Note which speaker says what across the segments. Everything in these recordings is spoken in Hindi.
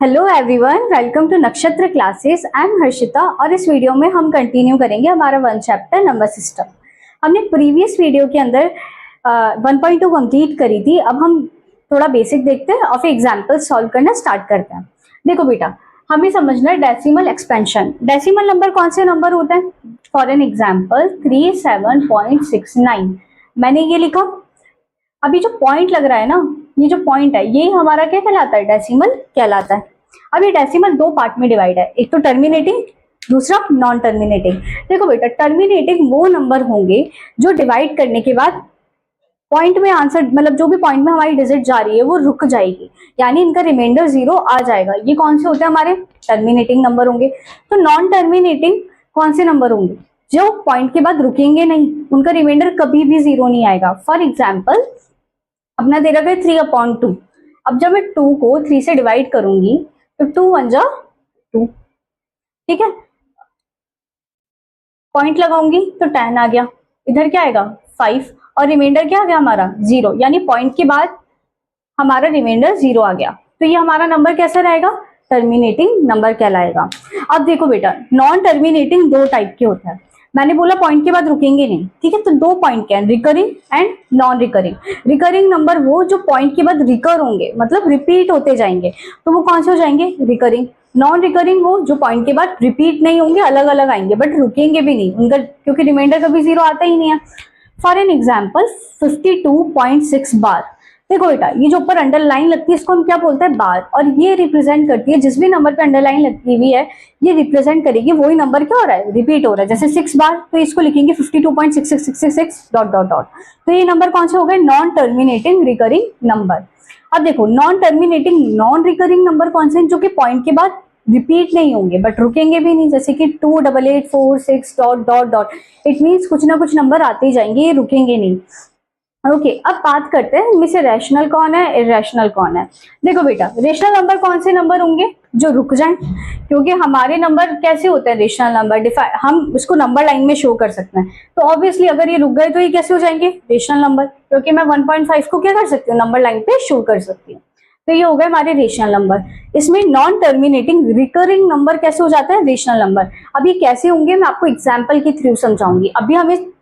Speaker 1: हेलो एवरीवन, वेलकम टू नक्षत्र क्लासेस। आई एम हर्षिता और इस वीडियो में हम कंटिन्यू करेंगे हमारा 1 चैप्टर नंबर सिस्टम। हमने प्रीवियस वीडियो के अंदर 1.2 कंप्लीट करी थी। अब हम थोड़ा बेसिक देखते हैं और फिर एग्जाम्पल सॉल्व करना स्टार्ट करते हैं। देखो बेटा, हमें समझना है डेसिमल एक्सपेंशन। डेसिमल नंबर कौन से नंबर होते हैं? फॉर एन एग्जाम्पल 37.69 मैंने ये लिखा। अभी जो पॉइंट लग रहा है ना, ये जो पॉइंट है ये हमारा क्या कहलाता है? डेसिमल कहलाता है। अब ये डेसिमल दो पार्ट में डिवाइड है, एक तो टर्मिनेटिंग, दूसरा नॉन टर्मिनेटिंग। देखो बेटा, टर्मिनेटिंग वो नंबर होंगे जो डिवाइड करने के बाद पॉइंट में आंसर, मतलब जो भी पॉइंट में हमारी डिजिट जा रही है वो रुक जाएगी, यानी इनका रिमाइंडर 0 आ जाएगा। ये कौन से होते हैं? हमारे टर्मिनेटिंग नंबर होंगे। तो नॉन टर्मिनेटिंग कौन से नंबर होंगे? जो पॉइंट के बाद रुकेंगे नहीं, उनका रिमाइंडर कभी भी 0 नहीं आएगा। फॉर एग्जाम्पल अपना दे रखा है 3/2। अब जब मैं 2 को 3 से डिवाइड करूंगी तो 2 1 जा 2, ठीक है। पॉइंट लगाऊंगी तो 10 आ गया, इधर क्या आएगा 5 और रिमाइंडर क्या आ गया हमारा 0, यानी पॉइंट के बाद हमारा रिमाइंडर 0 आ गया। तो ये हमारा नंबर कैसा रहेगा? टर्मिनेटिंग नंबर कहलाएगा। अब देखो बेटा, नॉन टर्मिनेटिंग दो टाइप के होते हैं। मैंने बोला पॉइंट के बाद रुकेंगे नहीं, ठीक है। तो दो पॉइंट क्या है? Recurring and non recurring. Recurring number वो जो पॉइंट के बाद रिकर होंगे, मतलब रिपीट होते जाएंगे, तो वो कौन से हो जाएंगे? रिकरिंग। नॉन रिकरिंग वो जो पॉइंट के बाद रिपीट नहीं होंगे, अलग अलग आएंगे बट रुकेंगे भी नहीं उनका, क्योंकि रिमाइंडर कभी 0 आता ही नहीं है। फॉर एन एग्जाम्पल 52.6 बार। देखो बेटा, ये जो ऊपर अंडरलाइन लगती है इसको हम क्या बोलते हैं? बार। और ये रिप्रेजेंट करती है, जिस भी नंबर पे अंडरलाइन लगती हुई है ये रिप्रेजेंट करेगी वही नंबर क्या हो रहा है? रिपीट हो रहा है। जैसे 6 बार तो इसको लिखेंगे 52.6666 डॉट डॉट डॉट। तो ये नंबर कौन से हो गए? Non terminating recurring number. अब देखो, non terminating non recurring number कौन से हैं? जो कि पॉइंट के बाद रिपीट नहीं होंगे बट रुकेंगे भी नहीं, जैसे कि 2 8 8 4 6 dot dot dot. It means कुछ ना कुछ नंबर आते ही जाएंगे, ये रुकेंगे नहीं। ओके, अब बात करते हैं इनमें से रैशनल कौन है, इरेशनल कौन है। देखो बेटा, रेशनल नंबर कौन से नंबर होंगे? जो रुक जाएं, क्योंकि हमारे नंबर कैसे होते हैं? रेशनल नंबर हम इसको नंबर लाइन में शो कर सकते हैं। तो ऑब्वियसली अगर ये रुक गए तो ये कैसे हो जाएंगे? रेशनल नंबर, क्योंकि मैं 1.5 को क्या कर सकती हूँ? नंबर लाइन पे शो कर सकती हूँ। तो ये हो गए हमारे रेशनल नंबर। इसमें नॉन टर्मिनेटिंग रिकरिंग नंबर कैसे हो जाता है? Rational number. अब ये कैसे होंगे मैं आपको एग्जाम्पल के थ्रू समझाऊंगी।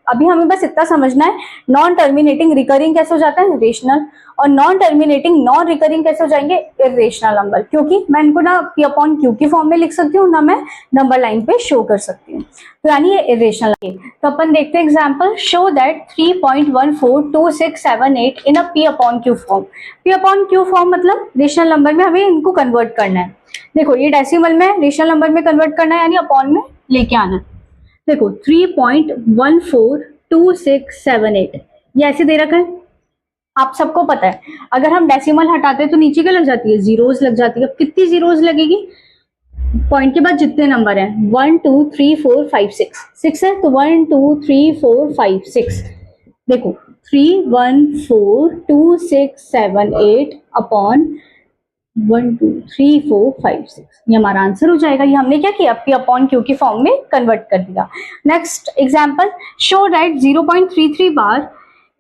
Speaker 1: अभी हमें बस इतना समझना है, नॉन टर्मिनेटिंग रिकरिंग कैसे हो जाता है? रेशनल। और नॉन टर्मिनेटिंग नॉन रिकरिंग कैसे हो जाएंगे? Irrational number. क्योंकि मैं इनको ना P/Q की फॉर्म में लिख सकती हूँ, ना मैं नंबर लाइन पे शो कर सकती हूँ, तो यानी ये इरेशनल है। तो अपन देखते हैं example. Show that 3.142678 in a P/Q form. P/Q form मतलब रेशनल नंबर में हमें इनको कन्वर्ट करना है। देखो, ये डेसिमल में रेशनल नंबर में कन्वर्ट करना है, यानी अपॉन में लेके आना है। देखो 3.142678 ये ऐसे दे रखा है, आप सबको पता है। अगर हम डेसिमल हटाते हैं तो नीचे क्या लग जाती है? जीरोस लग जाती है। अब कितनी जीरोस लगेगी? पॉइंट के बाद जितने नंबर हैं 1 2 3 4 5 6 है, तो 1 2 3 4 5 6। देखो 3142678 अपॉन 1 2 3 4 5 6, ये हमारा आंसर हो जाएगा। ये हमने क्या किया? P/Q की फॉर्म में कन्वर्ट कर दिया। Next example, show that 0.33 bar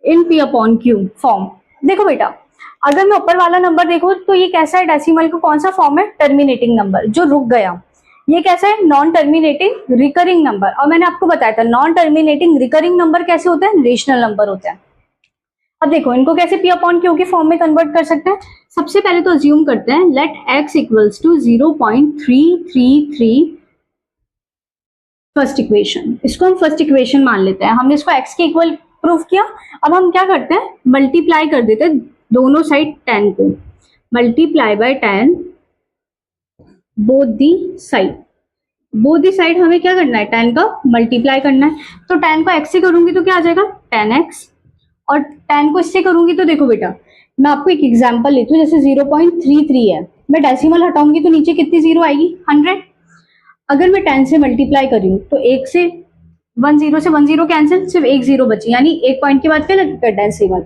Speaker 1: in P/Q form. देखो बेटा, अगर मैं ऊपर वाला नंबर देखो तो ये कैसा है? डेसिमल का कौन सा फॉर्म है? टर्मिनेटिंग नंबर, जो रुक गया। ये कैसा है? Non terminating recurring number. और मैंने आपको बताया था नॉन टर्मिनेटिंग रिकरिंग नंबर कैसे होते हैं? रेशनल नंबर होते हैं। अब देखो, इनको कैसे P/Q की फॉर्म में कन्वर्ट कर सकते हैं? सबसे पहले तो अज्यूम करते हैं let x equals to 0.333 first equation. इसको हम फर्स्ट इक्वेशन मान लेते हैं। हमने इसको x के इक्वल प्रूफ किया। अब हम क्या करते हैं? मल्टीप्लाई कर देते हैं दोनों साइड 10 को। Multiply by 10 both the side. Both the side हमें क्या करना है? 10 का मल्टीप्लाई करना है। तो 10 को x से करूंगी तो क्या आ जाएगा? 10x। और 10 को इससे करूंगी तो देखो बेटा, मैं आपको एक एग्जांपल लेती हूँ। जैसे 0.33 है, मैं डेसिमल हटाऊंगी तो नीचे कितनी जीरो आएगी? 100। अगर मैं 10 से मल्टीप्लाई करी हूँ तो 1 से 1 0 से 1 0 कैंसिल, सिर्फ एक जीरो बची, यानी एक पॉइंट के बाद क्या लगेगा? डेसिमल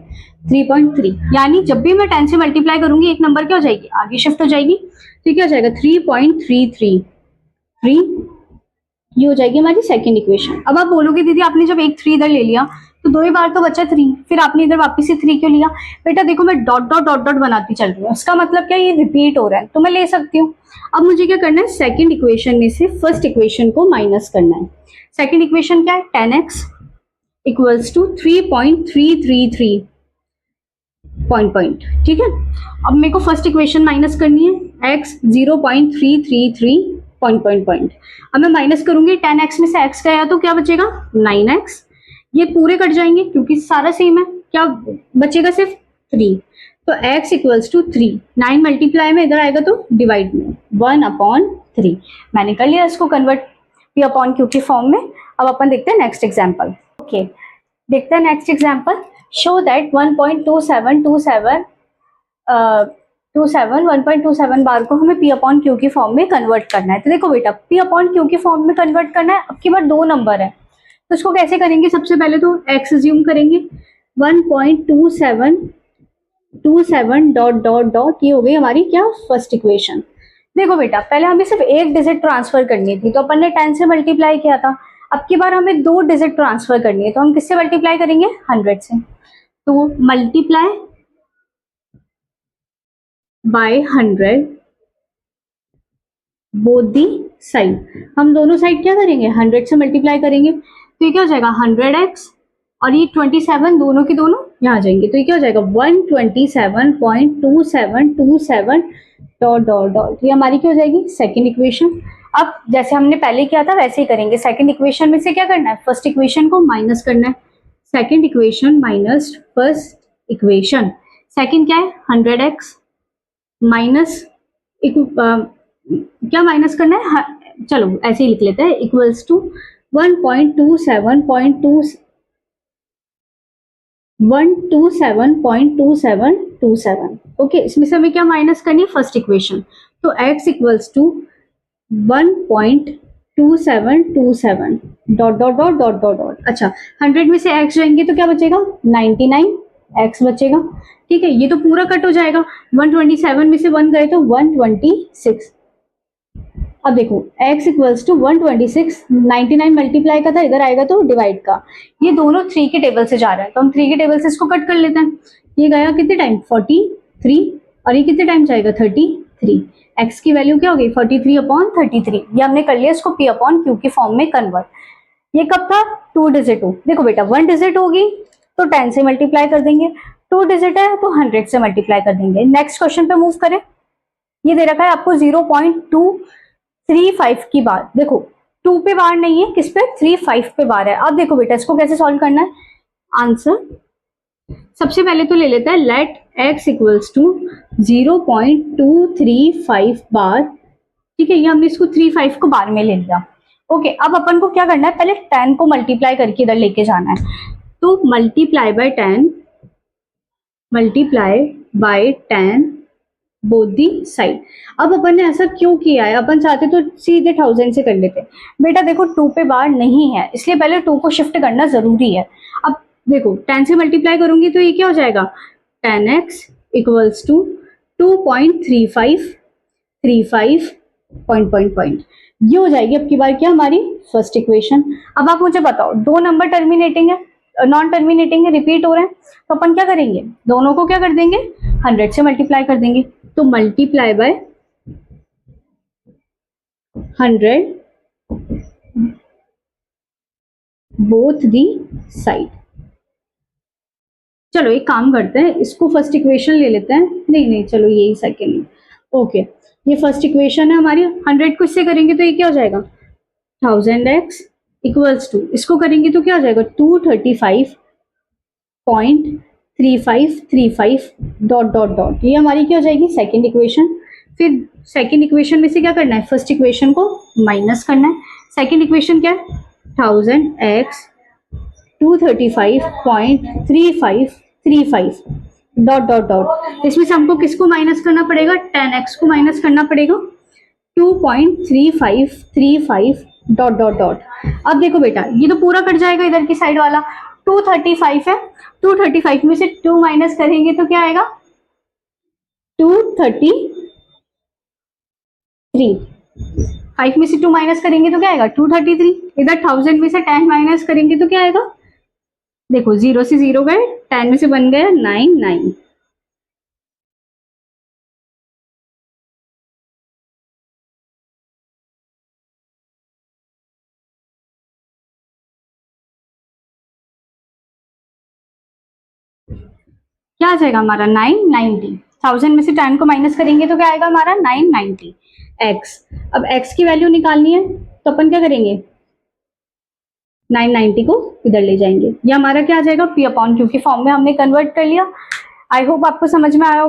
Speaker 1: 3.3। यानी जब भी मैं 10 से मल्टीप्लाई करूंगी एक नंबर क्या हो जाएगी? आगे शिफ्ट हो जाएगी। तो क्या हो जाएगा? 3.333 ये हो जाएगी हमारी सेकंड इक्वेशन। अब आप बोलोगे दीदी आपने जब एक 3 इधर ले लिया तो 2 ही बार तो बचा 3, फिर आपने इधर वापस से 3 क्यों लिया? बेटा देखो मैं डॉट डॉट डॉट डॉट बनाती चल रही हूँ, इसका मतलब क्या ये रिपीट हो रहा है, तो मैं ले सकती हूँ। अब मुझे क्या करना है, सेकंड इक्वेशन में से फर्स्ट इक्वेशन को माइनस करना है। सेकंड इक्वेशन क्या है, 10x इक्वल्स टू 3.333 पॉइंट, ठीक है। अब मेरे को फर्स्ट इक्वेशन माइनस करनी है, x 0.333 पॉइंट। अब मैं माइनस करूंगी, 10x में से x गया तो क्या बचेगा 9x, ये पूरे कट जाएंगे क्योंकि सारा सेम है, क्या बचेगा सिर्फ 3, तो x इक्वल्स टू 3, 9 मल्टीप्लाई में इधर आएगा तो डिवाइड में 1/3। मैंने कर लिया इसको कन्वर्ट p अपॉन q की फॉर्म में। अब अपन देखते हैं नेक्स्ट एग्जाम्पल। ओके, देखते हैं नेक्स्ट एग्जाम्पल। शो दैट 1.27 बार को हमें p अपॉन q की फॉर्म में कन्वर्ट करना है। तो देखो बेटा p अपॉन q की फॉर्म में कन्वर्ट करना है, अब की बार 2 नंबर है तो इसको कैसे करेंगे, सबसे पहले तो x अज्यूम करेंगे 1.27 डॉट डॉट डॉट, ये हो गई हमारी क्या फर्स्ट इक्वेशन। देखो बेटा पहले हमें सिर्फ एक डिजिट ट्रांसफर करनी थी तो अपन ने 10 से मल्टीप्लाई किया था, अब की बार हमें 2 डिजिट ट्रांसफर करनी है तो हम किससे मल्टीप्लाई करेंगे 100 से, तो multiply by 100 both the side. हम दोनों साइड क्या करेंगे 100 से मल्टीप्लाई करेंगे तो ये क्या हो जाएगा 100x और ये 27 दोनों की दोनों यहाँ आ जाएंगे तो ये क्या हो जाएगा 127.2727 डॉट डॉट डॉट, ये हमारी क्या हो जाएगी सेकंड इक्वेशन। अब जैसे हमने पहले किया था वैसे ही करेंगे, सेकंड इक्वेशन में से क्या करना है फर्स्ट इक्वेशन को माइनस करना है, second equation minus first equation. Second क्या है 100x माइनस क्या माइनस करना है, चलो ऐसे ही लिख लेते हैं, इक्वल्स टू 127.2727। ओके, इसमें से हमें क्या माइनस करनी है फर्स्ट इक्वेशन, तो x equals to 1.2727 dot dot dot dot dot dot. अच्छा 100 में से x जाएंगे तो क्या बचेगा 99x बचेगा, ठीक है। ये तो पूरा कट हो जाएगा, 127 में से 1 गए तो 126। अब देखो x इक्वल्स टू 126, 99 मल्टीप्लाई का था इधर आएगा तो डिवाइड का, ये दोनों 3 के टेबल से जा रहा है तो हम 3 के टेबल से इसको कट कर लेते हैं। ये गया कितने टाइम 43 और ये कितने टाइम जाएगा 33, x की वैल्यू क्या हो गई 43/33। ये हमने कर लिया इसको p अपॉन q की फॉर्म में कन्वर्ट। ये कब था 2 डिजिट हो, देखो बेटा 1 डिजिट होगी तो 10 से मल्टीप्लाई कर देंगे, 2 डिजिट है तो 100 से मल्टीप्लाई कर देंगे। नेक्स्ट क्वेश्चन पे मूव करें, ये दे रखा है आपको 0.235 की बार, देखो 2 पे बार नहीं है, किस पे 35 पे बार है। अब देखो बेटा इसको कैसे सॉल्व करना है, आंसर सबसे पहले तो ले लेते हैं लेट x इक्वल्स टू 0.235 बार, ठीक है। ये हमने इसको 35 को बार में ले लिया। ओके, अब अपन को क्या करना है, पहले 10 को मल्टीप्लाई करके इधर लेके जाना है, तो multiply by 10 both the side. अब अपन ने ऐसा क्यों किया है, अपन चाहते तो सीधे 1000 से कर लेते, बेटा देखो 2 पे बार नहीं है इसलिए पहले 2 को शिफ्ट करना जरूरी है। अब देखो 10 से मल्टीप्लाई करूंगी तो ये क्या हो जाएगा 10x इक्वल्स टू 2.35 पॉइंट, ये हो जाएगी अब की बार क्या हमारी फर्स्ट इक्वेशन। अब आप मुझे बताओ, 2 नंबर टर्मिनेटिंग है, नॉन टर्मिनेटिंग है, रिपीट हो रहे हैं, तो अपन क्या करेंगे दोनों को क्या कर देंगे 100 से मल्टीप्लाई कर देंगे, तो multiply by 100 both the side. चलो एक काम करते हैं, इसको फर्स्ट इक्वेशन ले लेते हैं, नहीं चलो यही सेकेंड। ओके, ये फर्स्ट इक्वेशन है हमारी, 100 को इससे करेंगे तो ये क्या हो जाएगा 1000x इक्वल्स टू, इसको करेंगे तो क्या हो जाएगा 235.3535 डॉट डॉट डॉट, ये हमारी क्या हो जाएगी सेकेंड इक्वेशन। फिर सेकेंड इक्वेशन में से क्या करना है फर्स्ट इक्वेशन को माइनस करना है, सेकेंड इक्वेशन क्या है 1000x 235.3535 डॉट डॉट डॉट, इसमें से हमको किसको माइनस करना पड़ेगा 10x को माइनस करना पड़ेगा 2.3535 डॉट डॉट डॉट। अब देखो बेटा ये तो पूरा कट जाएगा, इधर की साइड वाला 235 है, 235 में से 2 माइनस करेंगे तो क्या आएगा 233, 5 में से 2 माइनस करेंगे तो क्या आएगा 233। इधर 1000 में से 10 माइनस करेंगे तो क्या आएगा, देखो 0 से 0 गए, 10 में से बन गया 9। क्या आ जाएगा हमारा 990। 1000 में से 10 को माइनस करेंगे तो क्या आएगा हमारा 990 एक्स। अब एक्स की वैल्यू निकालनी है तो अपन क्या करेंगे, 990 को इधर ले जाएंगे, ये हमारा क्या आ जाएगा P अपॉन Q की फॉर्म में हमने कन्वर्ट कर लिया। आई होप आपको समझ में आया होगा।